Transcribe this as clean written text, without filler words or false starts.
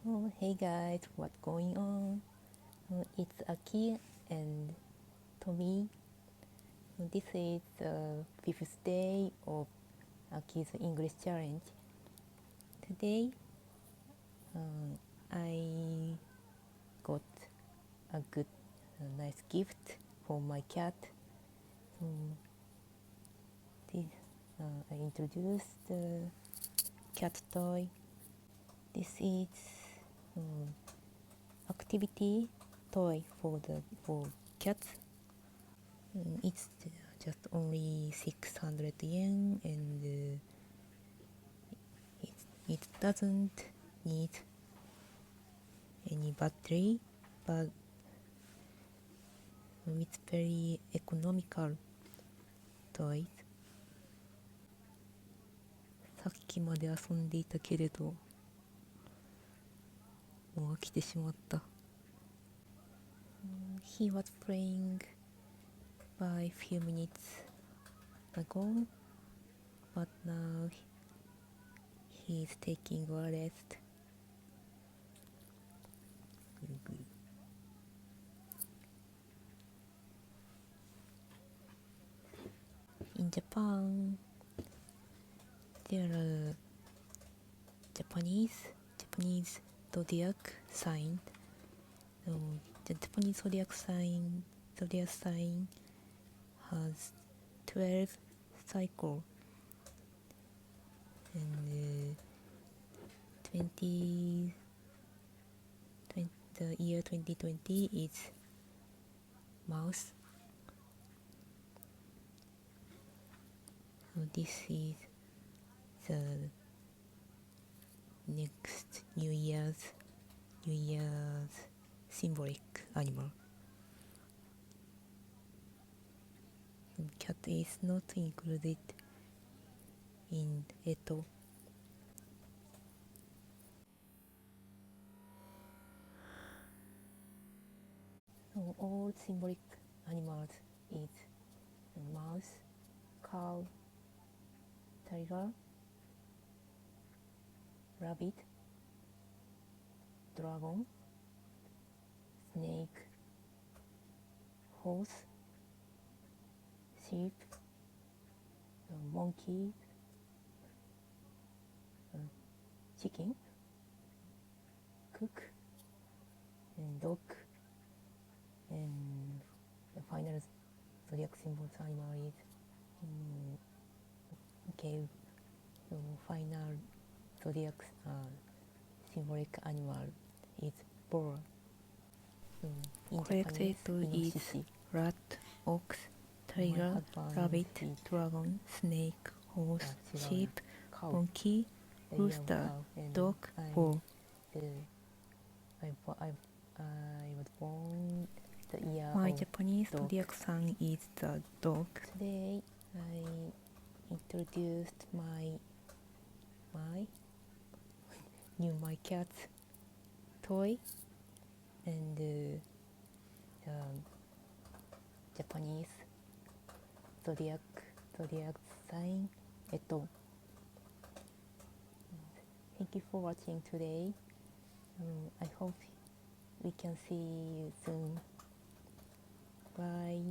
Oh, hey guys, what's going on? It's Aki and Tommy. This is the fifth day of Aki's English challenge. Today, I got a good, nice gift for my cat. So this, I introduced the cat toy. This is activity toy for cats. It's just only 600 yen, and it doesn't need any battery, but it's very economical toys. さっきまで遊んでいたけれどもう飽きてしまった。He was playing by few minutes ago, but now he's taking a rest. In Japan, there are Japanese zodiac sign. The Japanese zodiac sign has 12 cycles, and the year 2020 is mouse. So this is the next New Year's symbolic animal. Cat is not included in Eto. So all symbolic animals is mouse, cow, tiger, rabbit, dragon, snake, horse, sheep, monkey, chicken, cook, and dog, and the final zodiac symbol animal is okay. So final zodiac symbolic animal is boar. Correct Eto is rat, ox, tiger, rabbit, dragon, snake, horse, sheep, monkey, rooster, dog, bull. I was born the year My of Japanese dog. zodiac sign is the dog. Today I introduced my my cat toy, and the Japanese zodiac sign Eto. Thank you for watching today. I hope we can see you soon. Bye.